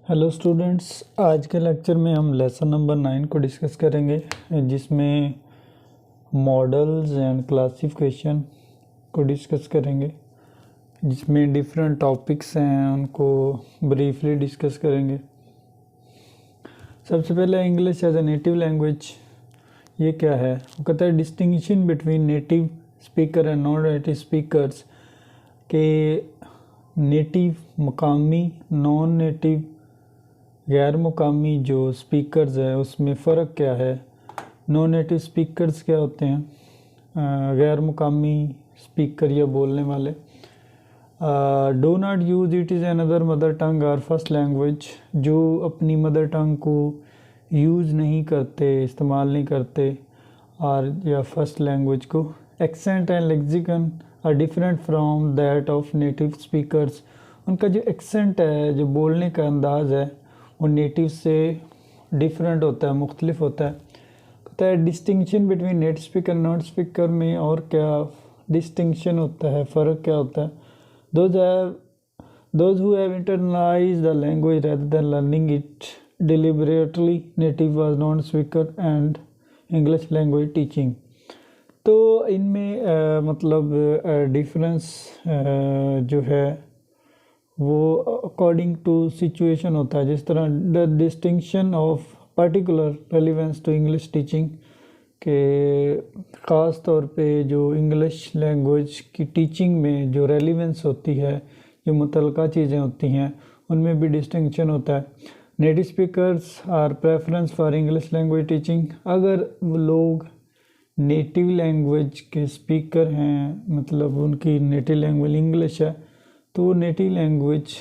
Hello students, आज के lecture में हम लेसन नंबर 9 को डिस्कस करेंगे, जिसमें मॉडल्स एंड क्लासिफिकेशन को डिस्कस करेंगे, जिसमें डिफरेंट टॉपिक्स हैं उनको ब्रीफली डिस्कस करेंगे। सबसे पहले English as a native language, ये क्या है? वो कहता है distinction between native speaker and non native speakers के नेटिव, मकामी, नॉन नेटिव, गैर मुकामी जो स्पीकर्स है उसमें फ़र्क क्या है। नॉन नेटिव स्पीकर्स क्या होते हैं? गैर मुकामी स्पीकर या बोलने वाले। Do not use it is another mother tongue और फर्स्ट लैंग्वेज, जो अपनी मदर टंग को यूज़ नहीं करते, इस्तेमाल नहीं करते, और या फर्स्ट लैंग्वेज को। Accent and lexicon are different from that of native speakers, उनका जो एक्सेंट है, जो बोलने का अंदाज़ है, वो नेटिव से डिफरेंट होता है, मुख्तलिफ होता है। कहता है distinction between native speaker and non speaker में और क्या डिस्टिंक्शन होता है, फ़र्क क्या होता है? Those who have internalised the language rather than learning it deliberately, native was non speaker and English language teaching. तो इनमें मतलब डिफरेंस जो है वो अकॉर्डिंग टू सिचुएशन होता है। जिस तरह the distinction of particular relevance to English teaching, के ख़ास तौर पे जो इंग्लिश लैंग्वेज की टीचिंग में जो रेलिवेंस होती है, जो मुतल्लिका चीज़ें होती हैं, उनमें भी डिस्टिंक्शन होता है। Native speakers are preference for English language teaching, अगर वो लोग नेटिव लैंग्वेज के स्पीकर हैं, मतलब उनकी नेटिव लैंग्वेज इंग्लिश है, तो वो नेटिव लैंग्वेज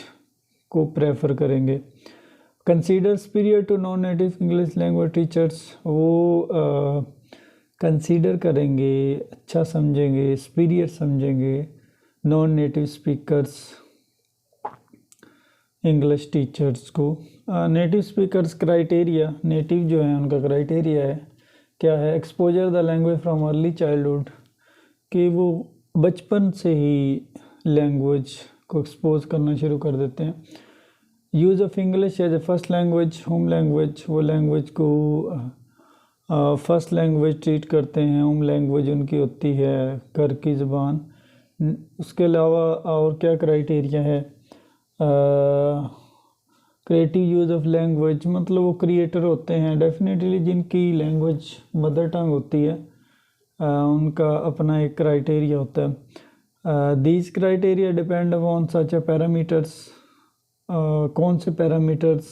को प्रेफर करेंगे। Consider superior to non native English language teachers, वो कंसीडर करेंगे, अच्छा समझेंगे, सुपीरियर समझेंगे non native speakers English teachers को। नेटिव स्पीकर्स क्राइटेरिया, नेटिव जो है उनका क्राइटेरिया है क्या है? Exposure the language from early childhood, कि वो बचपन से ही लैंग्वेज को एक्सपोज करना शुरू कर देते हैं। Use of English as a first language, home language, वो लैंग्वेज को फर्स्ट लैंग्वेज ट्रीट करते हैं, होम लैंग्वेज उनकी होती है घर की ज़बान। उसके अलावा और क्या क्राइटेरिया है? क्रिएटिव यूज़ ऑफ लैंग्वेज, मतलब वो क्रिएटर होते हैं डेफिनेटली, जिनकी लैंग्वेज मदर टंग होती है, उनका अपना एक क्राइटेरिया होता है। These criteria depend upon such a parameters, कौन से पैरामीटर्स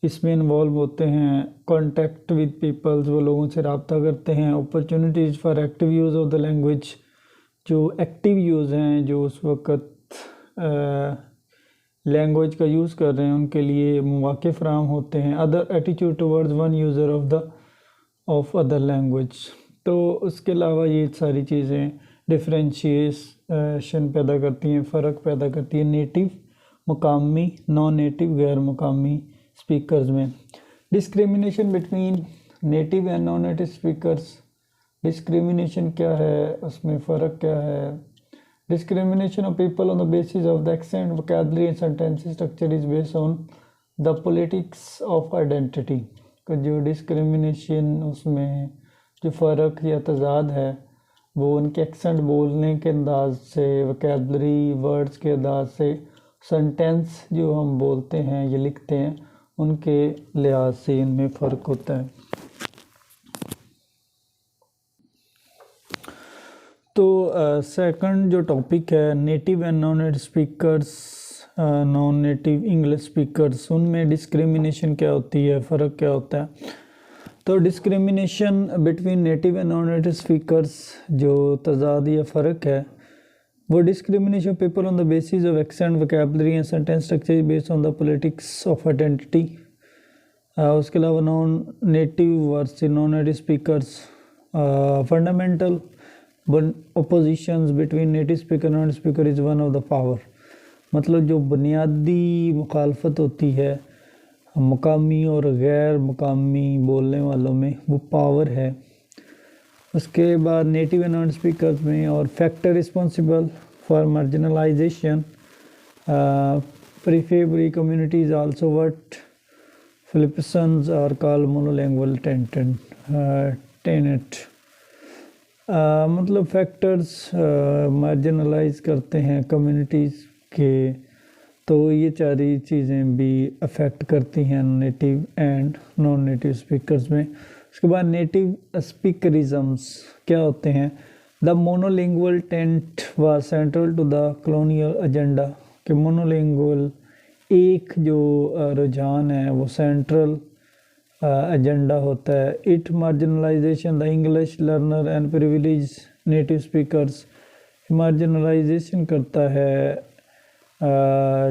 इसमें इन्वॉल्व होते हैं? कॉन्टैक्ट विद पीपल्स, वो लोगों से रब्ता करते हैं। Opportunities for active use of the language, जो एक्टिव यूज़ हैं, जो उस वक़्त लैंग्वेज का यूज़ कर रहे हैं, उनके लिए मौक़े फ़राहम होते हैं। Other attitude towards one user of other language, तो उसके अलावा ये सारी चीज़ें डिफरेंशिएशन पैदा करती हैं, फ़र्क पैदा करती है नेटिव, मुकामी, नॉन नेटिव, गैर मुकामी स्पीकर्स में। Discrimination between native and non native speakers, discrimination क्या है, उसमें फ़र्क क्या है? Discrimination of people on the basis of the accent, vocabulary and sentence structure is based on the politics of identity. जो डिस्क्रिमिनेशन, उसमें जो फ़र्क या तज़ाद है, वो उनके एक्सेंट, बोलने के अंदाज से, वोकैबुलरी, वर्ड्स के अंदाज से, सेंटेंस जो हम बोलते हैं या लिखते हैं, उनके लिहाज से इनमें फ़र्क होता है। तो सेकंड जो टॉपिक है, native and non native speakers, non native English speakers, उनमें डिस्क्रिमिनेशन क्या होती है, फ़र्क क्या होता है? तो discrimination between native and non native speakers, जो तज़ाद या फ़र्क है, वो discrimination people on the basis of accent, vocabulary and sentence structure based on the politics of identity. उसके अलावा non native versus non native speakers, fundamental oppositions between native speaker and non speaker is one of the power, मतलब जो बुनियादी मुखालफत होती है मुकामी और गैर मुकामी बोलने वालों में, वो पावर है। उसके बाद नेटिव एंड नॉन स्पीकर्स में और factor responsible for marginalisation, Periphery communities also what Philippines are called monolingual tenant. मतलब फैक्टर्स मार्जिनलाइज करते हैं कम्युनिटीज़ के, तो ये सारी चीज़ें भी अफेक्ट करती हैं native and non native speakers में। उसके बाद नेटिव स्पीकरिज्म्स क्या होते हैं। The monolingual tenet was central to the colonial agenda, कि मोनोलिंगुअल एक जो रुझान है वो सेंट्रल एजेंडा होता है। It marginalization the English learner and privilege native speakers, marginalization करता है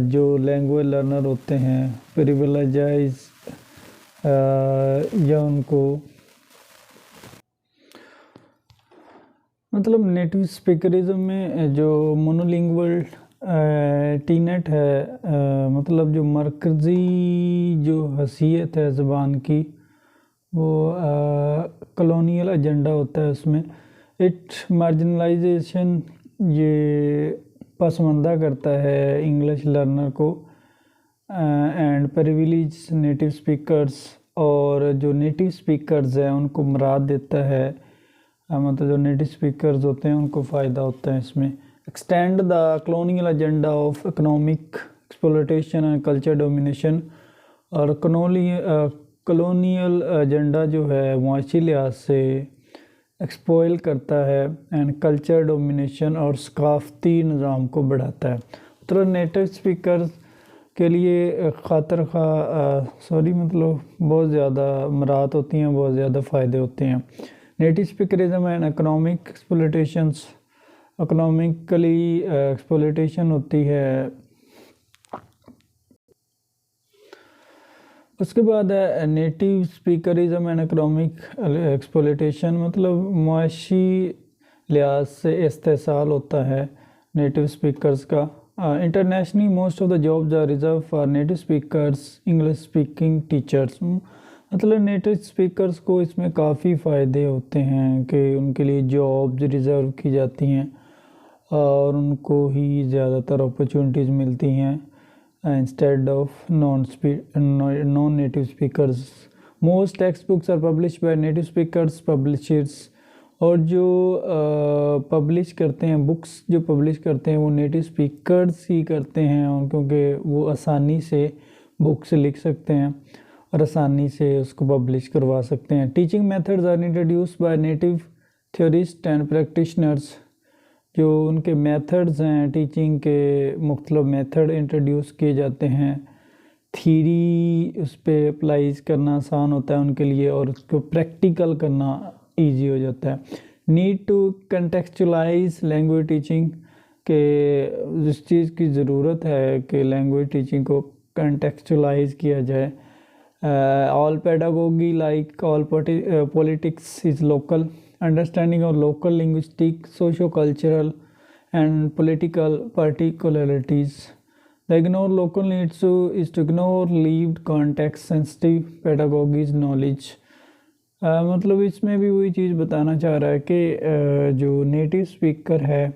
जो लैंग्वेज लर्नर होते हैं, प्रिविलेजाइज या उनको मतलब नेटिव स्पीकरिज्म में जो मोनोलिंगुअल टीनेट है, मतलब जो मरकज़ी जो हैसियत है ज़बान की वो कॉलोनियल एजेंडा होता है उसमें। इट मार्जिनलाइजेशन ये पसमानदा करता है इंग्लिश लर्नर को एंड प्रिविलेज नेटिव स्पीकर्स, और जो नेटिव स्पीकर्स हैं उनको मुराद देता है, मतलब जो नेटिव स्पीकर्स होते हैं उनको फ़ायदा होता है इसमें। Extend the colonial agenda of economic exploitation and culture domination, और कॉलोनियल एजेंडा जो है मुआशी लिहाज से एक्सप्लॉइट करता है एंड कल्चर डोमिनेशन और सकाफ़ती निज़ाम को बढ़ाता है। तो नेटिव स्पीकर के लिए खातर खा मतलब बहुत ज़्यादा मराहत होती हैं, बहुत ज़्यादा फ़ायदे होते हैं। Native speakerism and economic exploitations, economically exploitation होती है। उसके बाद है native speakerism and economic exploitation, मतलब मुआशी लिहाज से इस्तेहसाल होता है नेटिव स्पीकर्स का। Internationally most of the jobs are reserve for native speakers English speaking teachers, मतलब नेटिव स्पीकर्स को इसमें काफ़ी फ़ायदे होते हैं कि उनके लिए जॉब्स रिज़र्व की जाती हैं और उनको ही ज़्यादातर अपॉर्चुनिटीज़ मिलती हैं instead of non native speakers. Most text books are publish by native speakers publishers, और जो पब्लिश करते हैं बुक्स जो पब्लिश करते हैं वो नेटिव स्पीकर्स ही करते हैं, क्योंकि वो आसानी से बुक्स लिख सकते हैं और आसानी से उसको पब्लिश करवा सकते हैं। Teaching methods are introduced by native theorist and practitioners, जो उनके मेथड्स हैं टीचिंग के मुख्तलिफ मेथड इंट्रोड्यूस किए जाते हैं। थीरी उस पर अप्लाई करना आसान होता है उनके लिए और उसको प्रैक्टिकल करना इजी हो जाता है। Need to contextualize language teaching, के जिस चीज़ की ज़रूरत है कि लैंग्वेज टीचिंग को कंटेक्चुअलाइज किया जाए। All pedagogy like all politics is local, understanding of local linguistic, socio-cultural and political particularities. The ignore local needs is to ignore lived context sensitive pedagogies knowledge. मतलब इसमें भी वही चीज़ बताना चाह रहा है कि जो नेटिव स्पीकर है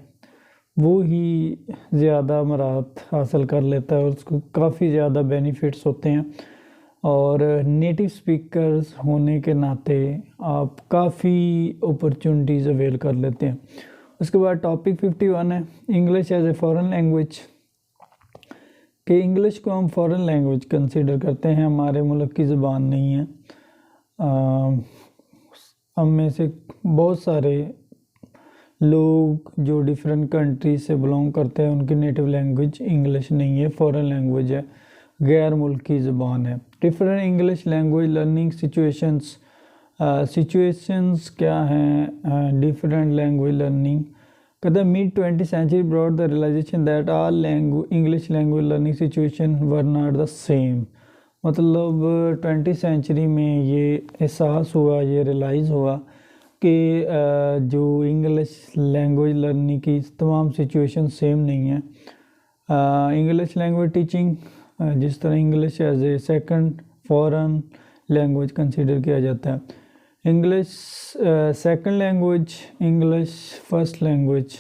वो ही ज़्यादा महारत हासिल कर लेता है और उसको काफ़ी ज़्यादा बेनिफिट्स होते हैं, और नेटिव स्पीकर्स होने के नाते आप काफ़ी अपॉर्चुनिटीज़ अवेल कर लेते हैं। उसके बाद टॉपिक 51 है English as a foreign language, कि इंग्लिश को हम फ़ॉरेन लैंग्वेज कंसीडर करते हैं, हमारे मुल्क की ज़बान नहीं है। हम में से बहुत सारे लोग जो डिफरेंट कंट्री से बिलोंग करते हैं उनकी नेटिव लैंग्वेज इंग्लिश नहीं है, फ़ॉरेन लैंग्वेज है, गैर मुल्की ज़बान है। Different English language learning situations क्या हैं डिफरेंट लैंग्वेज लर्निंग। कहते हैं mid 20th century brought the realization that all English language learning situation were not the same, मतलब 20th सेंचुरी में ये एहसास हुआ, ये रियलाइज़ हुआ कि जो इंग्लिश लैंग्वेज लर्निंग की तमाम सिचुएशन सेम नहीं है। इंग्लिश लैंग्वेज टीचिंग जिस तरह English as a second foreign language consider किया जाता है, English second language, English first language.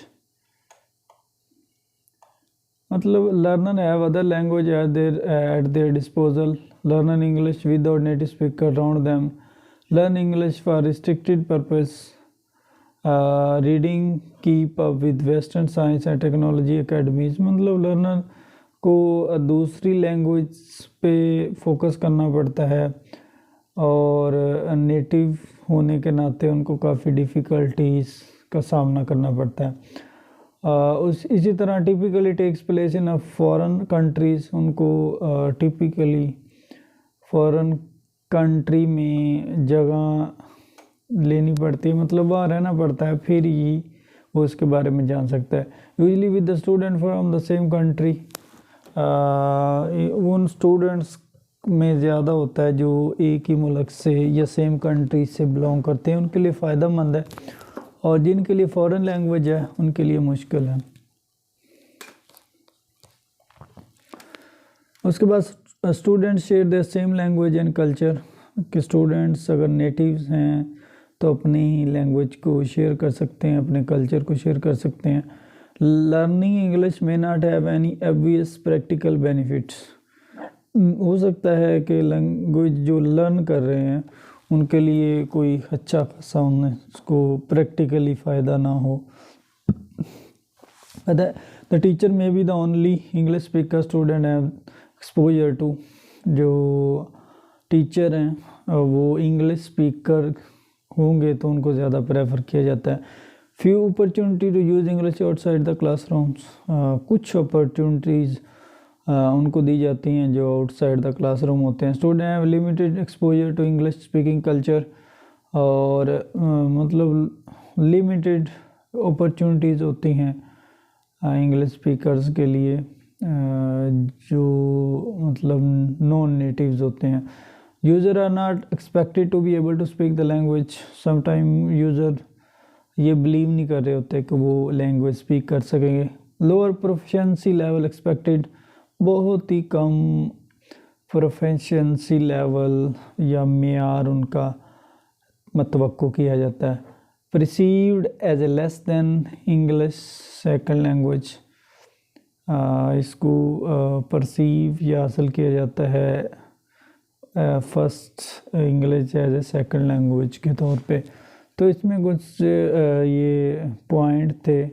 मतलब learner have other language at their disposal. Learn English without native speaker around them. Learn English for restricted purpose. Reading keep up with western science and technology academies. मतलब learner को दूसरी language पे focus करना पड़ता है और native होने के नाते उनको काफ़ी डिफ़िकल्टीज़ का सामना करना पड़ता है। इसी तरह typically takes place in a foreign countries. उनको टिपिकली फॉरेन कंट्री में जगह लेनी पड़ती है, मतलब वहाँ रहना पड़ता है, फिर ही वो उसके बारे में जान सकता है। Usually with the student from the same country. उन स्टूडेंट्स में ज़्यादा होता है जो एक ही मुल्क से या सेम कंट्री से बिलोंग करते हैं, उनके लिए फ़ायदा मंद है, और जिनके लिए फ़ॉरेन लैंग्वेज है उनके लिए मुश्किल है। उसके बाद students share the same language and culture. कि स्टूडेंट्स अगर नेटिव्स हैं तो अपनी लैंग्वेज को शेयर कर सकते हैं, अपने कल्चर को शेयर कर सकते हैं। Learning English may not have any obvious practical benefits. हो सकता है कि लैंग्वेज जो लर्न कर रहे हैं उनके लिए कोई अच्छा खासा उन्हें उसको प्रैक्टिकली फ़ायदा ना हो। The teacher may be the only English speaker student have exposure to. जो टीचर हैं वो इंग्लिश स्पीकर होंगे तो उनको ज़्यादा प्रेफर किया जाता है। Few opportunity to use English outside the classrooms. कुछ अपॉर्चुनिटीज़ उनको दी जाती हैं जो आउटसाइड द क्लासरूम होते हैं। Student have limited exposure to English speaking culture. और मतलब लिमिटेड अपॉर्चुनिटीज़ होती हैं इंग्लिश स्पीकर्स के लिए जो मतलब नॉन नेटिव्स होते हैं। User are not expected to be able to speak the language. Sometime user ये बिलीव नहीं कर रहे होते कि वो लैंग्वेज स्पीक कर सकेंगे। Lower proficiency level expected. बहुत ही कम प्रोफिशिएंसी लेवल या मेयार उनका मतवक्को किया जाता है। Perceived as a less than English second language. इसको परसीव या हासिल किया जाता है first English as a second language के तौर पे। तो इसमें कुछ ये पॉइंट थे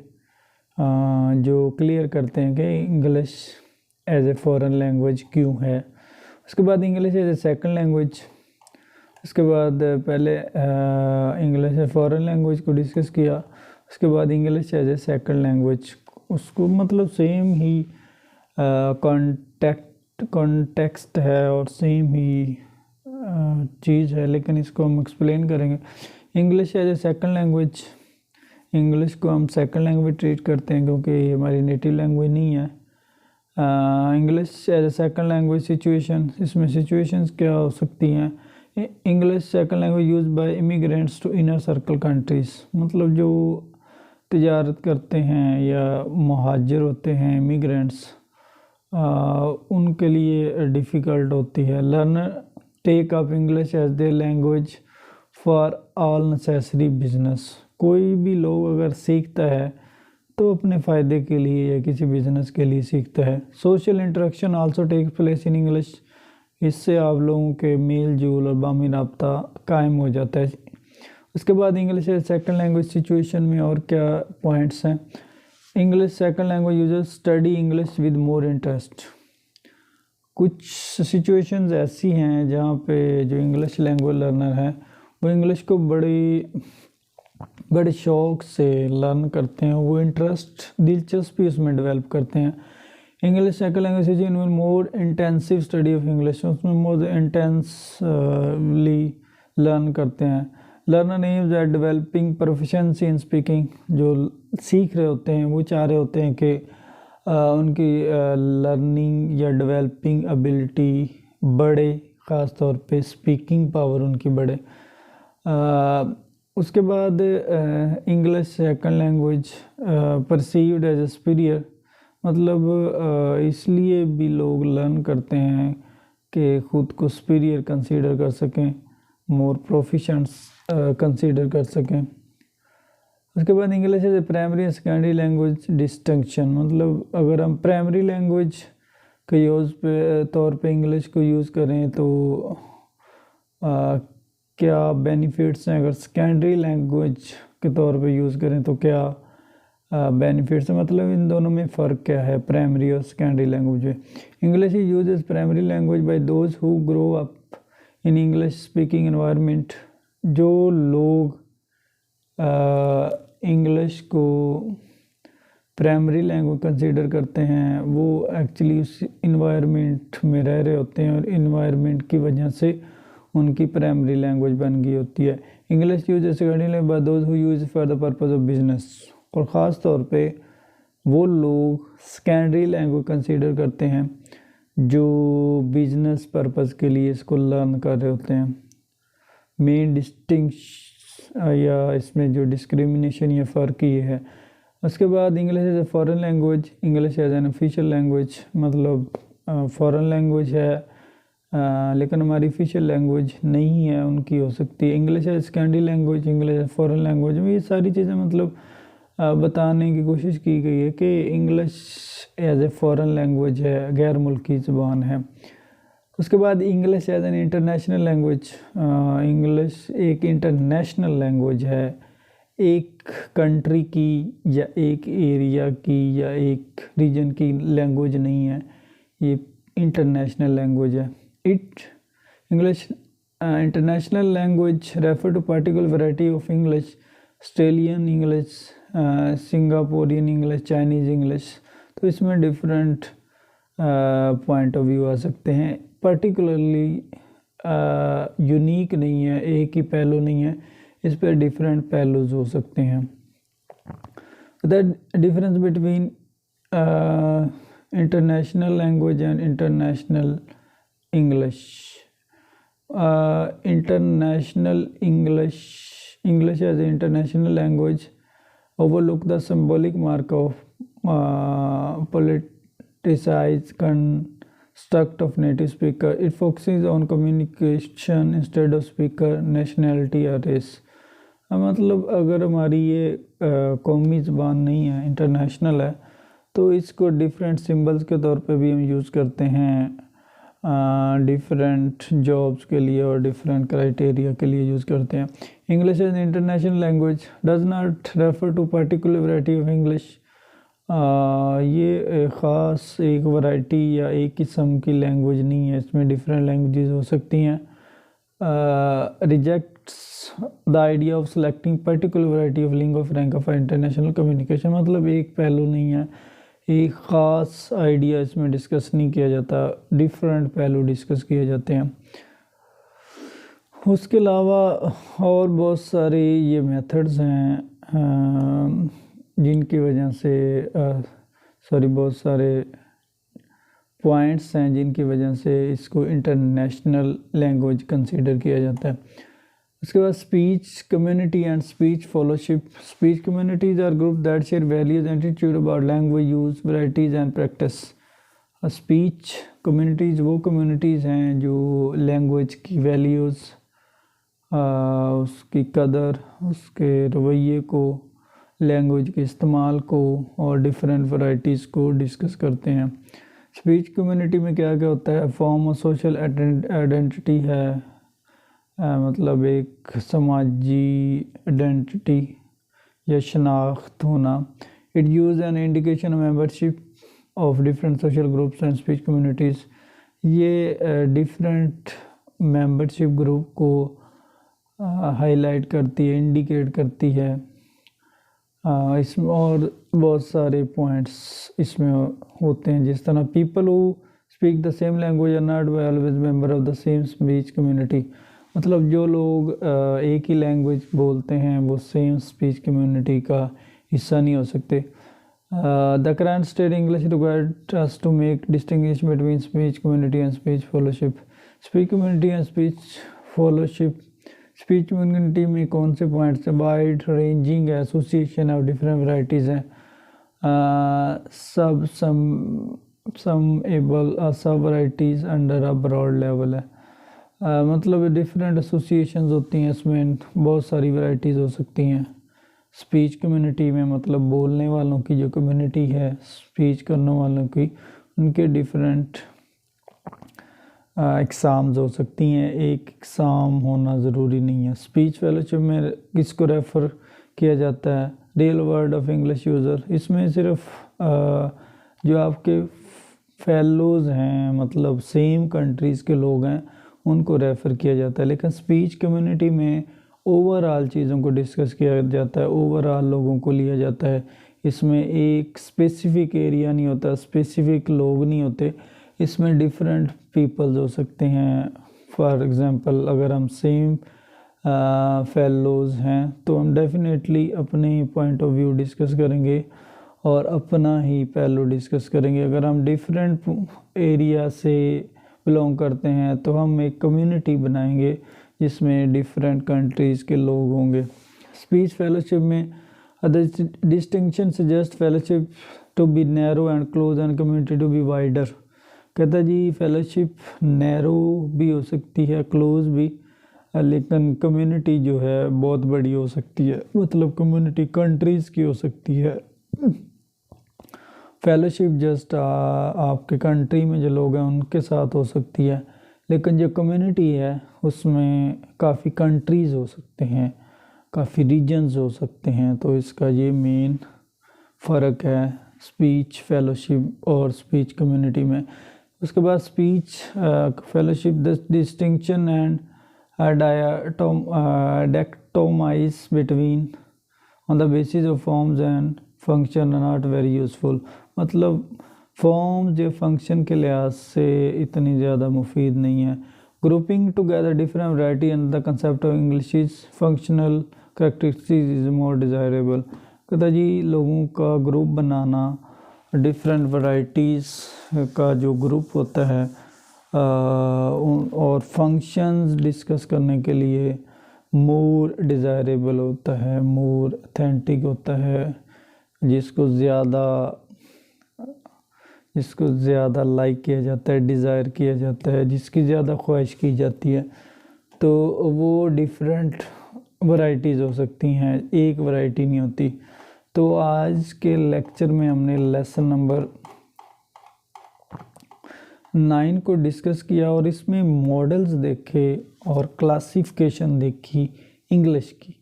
जो क्लियर करते हैं कि English as a foreign language क्यों है। उसके बाद English as a second language. उसके बाद पहले इंग्लिश एज फॉरेन लैंग्वेज को डिस्कस किया। उसके बाद English as a second language, उसको मतलब सेम ही कॉन्टेक्स्ट है और सेम ही चीज़ है, लेकिन इसको हम एक्सप्लेन करेंगे। English as a second language, English को हम सेकंड लैंग्वेज ट्रीट करते हैं क्योंकि ये हमारी नेटिव लैंग्वेज नहीं है। English as a second language situation, इसमें सिचुएशंस क्या हो सकती हैं। English second language use by immigrants to inner circle countries. मतलब जो तिजारत करते हैं या मुहाजिर होते हैं इमिग्रेंट्स, उनके लिए डिफ़िकल्ट होती है। Learner take up English as their language for all necessary business. कोई भी लोग अगर सीखता है तो अपने फ़ायदे के लिए या किसी बिजनेस के लिए सीखता है। Social interaction also takes place in English. इससे आप लोगों के मेल जोल और बामी राब्ता कायम हो जाता है। उसके बाद इंग्लिश सेकंड लैंग्वेज सिचुएशन में और क्या पॉइंट्स हैं। English second language users study English with more interest. कुछ सिचुएशंस ऐसी हैं जहाँ पे जो इंग्लिश लैंग्वेज लर्नर हैं वो इंग्लिश को बड़े शौक़ से लर्न करते हैं, वो इंटरेस्ट दिलचस्पी उसमें डेवलप करते हैं। English second language is in more intensive study of English, उसमें मोर इंटेंसली लर्न करते हैं। Learner aims at developing proficiency in speaking. जो सीख रहे होते हैं वो चाह रहे होते हैं कि उनकी लर्निंग या डेवलपिंग एबिलिटी बढ़े, ख़ास तौर पे स्पीकिंग पावर उनकी बढ़े। उसके बाद English second language perceived as a superior. मतलब इसलिए भी लोग लर्न करते हैं कि ख़ुद को सुपीरियर कंसीडर कर सकें, मोर प्रोफिशेंट्स कंसीडर कर सकें। उसके बाद English as a primary and secondary language distinction, मतलब अगर हम प्राइमरी लैंग्वेज के यूज़ पे तौर पे इंग्लिश को यूज़ करें तो क्या बेनिफिट्स हैं, अगर सेकेंडरी लैंग्वेज के तौर पे यूज़ करें तो क्या बेनिफिट्स हैं, मतलब इन दोनों में फ़र्क क्या है प्राइमरी और सेकेंडरी लैंग्वेज में। English is use as primary language by those who grow up in English speaking environment. जो लोग इंग्लिश को प्राइमरी लैंग्वेज कंसीडर करते हैं वो एक्चुअली उस इन्वायरमेंट में रह रहे होते हैं और इन्वायरमेंट की वजह से उनकी प्राइमरी लैंग्वेज बन गई होती है। English use secondary language by those who use for the purpose of business, और ख़ास तौर पे वो लोग सेकेंडरी लैंग्वेज कंसीडर करते हैं जो बिजनेस पर्पस के लिए इसको लर्न कर रहे होते हैं। मेन डिस्टिंक्शन या इसमें जो डिस्क्रिमिनेशन या फ़र्क ये है। उसके बाद English as a foreign language, English as an official language, मतलब फॉरेन लैंग्वेज है लेकिन हमारी ऑफिशियल लैंग्वेज नहीं है, उनकी हो सकती है। English as secondary language, English as foreign language में ये सारी चीज़ें मतलब बताने की कोशिश की गई है कि English as a foreign language है, गैर मुल्की ज़बान है। उसके बाद English as an international language, English एक इंटरनेशनल लैंग्वेज है, एक कंट्री की या एक एरिया की या एक रीजन की लैंग्वेज नहीं है, ये इंटरनेशनल लैंग्वेज है। English international language refer to particular variety of English, Australian English, Singaporean English, Chinese English. तो इसमें डिफरेंट पॉइंट ऑफ व्यू आ सकते हैं, पर्टिकुलरली यूनिक नहीं है, एक ही पहलू नहीं है, इस पर डिफरेंट पहलूज हो सकते हैं। The difference between international language and international English, international English as a international language overlook the symbolic mark of politicized construct of native speaker. It focuses on communication instead of speaker nationality or race. मतलब अगर हमारी ये कौमी ज़बान नहीं है, international है, तो इसको डिफरेंट सिंबल्स के तौर पे भी हम यूज़ करते हैं, डिफरेंट जॉब्स के लिए और डिफरेंट क्राइटेरिया के लिए यूज़ करते हैं। English as international language does not refer to particular variety of English, ये ख़ास एक वैरायटी या एक किस्म की लैंग्वेज नहीं है, इसमें डिफरेंट लैंग्वेजेस हो सकती हैं। Rejects the idea of selecting particular variety of lingua फ्रैंका for international communication, मतलब एक पहलू नहीं है, एक ख़ास आइडिया इसमें डिस्कस नहीं किया जाता, डिफरेंट पहलू डिस्कस किए जाते हैं। उसके अलावा और बहुत सारे ये मेथड्स हैं जिनकी वजह से बहुत सारे पॉइंट्स हैं जिनकी वजह से इसको इंटरनेशनल लैंग्वेज कंसीडर किया जाता है। उसके बाद speech community and speech fellowship. Speech communities are group that share values attitude about language use varieties and practice. Speech communities वो कम्युनिटीज़ हैं जो लैंग्वेज की वैल्यूज़, उसकी कदर, उसके रवैये को, लैंग्वेज के इस्तेमाल को और डिफरेंट वैराइटीज़ को डिस्कस करते हैं। स्पीच कम्युनिटी में क्या क्या होता है, फॉर्म ऑफ सोशल आइडेंटिटी है, मतलब एक समाजी आइडेंटिटी या शनाख्त होना। It use an indication of membership of different social groups and speech communities, ये डिफरेंट मेंबरशिप ग्रुप को हाईलाइट करती है, इंडिकेट करती है। इसमें और बहुत सारे पॉइंट्स इसमें होते हैं, जिस तरह people who speak the same language are not always member of the same speech community, मतलब जो लोग एक ही लैंग्वेज बोलते हैं वो सेम स्पीच कम्युनिटी का हिस्सा नहीं हो सकते। The current state English required us to make distinguish between speech community and speech fellowship. Speech community and speech fellowship, speech community में कौन से पॉइंट्स है, wide ranging association of different varieties हैं, सब varieties under a broad level है, मतलब different associations होती हैं, इसमें बहुत सारी वैराइटीज़ हो सकती हैं। स्पीच कम्युनिटी में मतलब बोलने वालों की जो कम्युनिटी है, स्पीच करने वालों की, उनके डिफरेंट एग्ज़ाम्स हो सकती हैं, एक एग्ज़ाम होना ज़रूरी नहीं है। स्पीच फेलोशिप में किसको रेफ़र किया जाता है? Real word of English user. इसमें सिर्फ जो आपके फेलोज़ हैं, मतलब सेम कंट्रीज़ के लोग हैं, उनको रेफ़र किया जाता है। लेकिन स्पीच कम्युनिटी में ओवरऑल चीज़ों को डिस्कस किया जाता है, ओवरऑल लोगों को लिया जाता है। इसमें एक स्पेसिफ़िक एरिया नहीं होता, स्पेसिफ़िक लोग नहीं होते, इसमें डिफरेंट पीपल्स हो सकते हैं। फॉर एग्ज़ाम्पल अगर हम सेम फेलोज़ हैं तो हम डेफिनेटली अपने पॉइंट ऑफ व्यू डिस्कस करेंगे और अपना ही पहलू डिस्कस करेंगे। अगर हम डिफरेंट एरिया से बिलोंग करते हैं तो हम एक कम्युनिटी बनाएंगे जिसमें डिफरेंट कंट्रीज़ के लोग होंगे। स्पीच फेलोशिप में the distinction suggest fellowship to be narrow and close and community to be wider. कहता जी फेलोशिप नैरो भी हो सकती है, क्लोज भी, लेकिन कम्युनिटी जो है बहुत बड़ी हो सकती है, मतलब कम्युनिटी कंट्रीज़ की हो सकती है। फेलोशिप जस्ट आपके कंट्री में जो लोग हैं उनके साथ हो सकती है, लेकिन जो कम्युनिटी है उसमें काफ़ी कंट्रीज़ हो सकते हैं, काफ़ी रीजन्स हो सकते हैं। तो इसका ये मेन फ़र्क है स्पीच फेलोशिप और स्पीच कम्युनिटी में। उसके बाद speech fellowship the distinction and dichotomize between on the basis of forms and function are not very useful. मतलब फॉर्म जो फंक्शन के लिहाज से इतनी ज़्यादा मुफीद नहीं है। Grouping together different variety and the concept of English is functional characteristics is more desirable. कहता जी लोगों का ग्रुप बनाना, डिफरेंट वैरायटीज़ का जो ग्रुप होता है और फंक्शंस डिस्कस करने के लिए मोर डिज़ायरेबल होता है, मोर ऑथेंटिक होता है, जिसको ज़्यादा लाइक किया जाता है, डिज़ायर किया जाता है, जिसकी ज़्यादा ख्वाहिश की जाती है। तो वो डिफरेंट वैरायटीज़ हो सकती हैं, एक वैरायटी नहीं होती। तो आज के लेक्चर में हमने लेसन नंबर 9 को डिस्कस किया और इसमें मॉडल्स देखे और क्लासिफिकेशन देखी इंग्लिश की,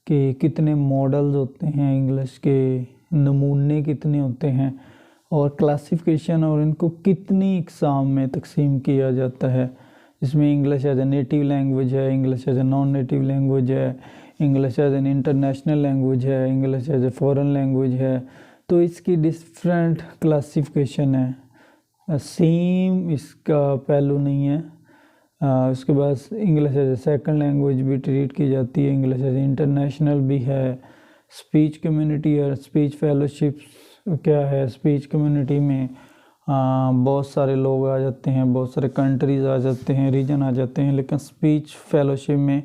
कि कितने मॉडल्स होते हैं इंग्लिश के, नमूने कितने होते हैं और क्लासिफिकेशन, और इनको कितनी इकसाम में तकसीम किया जाता है। इसमें English as a native language है, English as a non native language है, English as an international language है, English as a foreign language है। तो इसकी डिफरेंट क्लासिफिकेशन है, सेम इसका पहलू नहीं है। उसके बाद English as a second language भी ट्रीट की जाती है, इंग्लिश एज इंटरनेशनल भी है। स्पीच कम्युनिटी और स्पीच फेलोशिप क्या है? स्पीच कम्युनिटी में बहुत सारे लोग आ जाते हैं, बहुत सारे कंट्रीज़ आ जाते हैं, रीजन आ जाते हैं। लेकिन स्पीच फेलोशिप में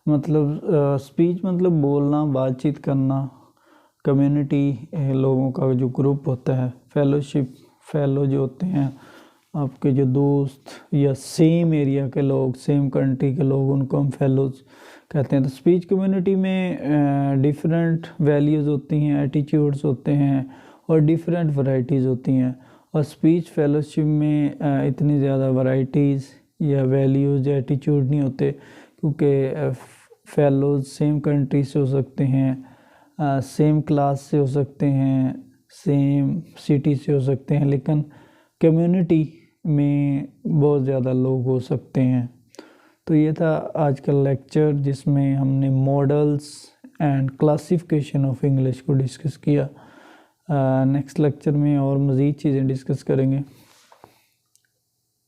मतलब स्पीच मतलब बोलना, बातचीत करना, कम्युनिटी लोगों का जो ग्रुप होता है। फेलोशिप, फेलो जो होते हैं आपके जो दोस्त या सेम एरिया के लोग, सेम कंट्री के लोग, उनको हम फेलोज कहते हैं। तो स्पीच कम्युनिटी में डिफरेंट वैल्यूज़ होती हैं, एटीट्यूड्स होते हैं और डिफरेंट वैरायटीज़ होती हैं। और स्पीच फेलोशिप में इतनी ज़्यादा वैरायटीज़ या वैल्यूज़ या एटीट्यूड नहीं होते, क्योंकि फेलोज सेम कंट्री से हो सकते हैं, सेम क्लास से हो सकते हैं, सेम सिटी से हो सकते हैं, लेकिन कम्युनिटी में बहुत ज़्यादा लोग हो सकते हैं। तो ये था आज का लेक्चर जिसमें हमने models and classification of English को डिस्कस किया। नेक्स्ट लेक्चर में और मज़ीद चीज़ें डिस्कस करेंगे।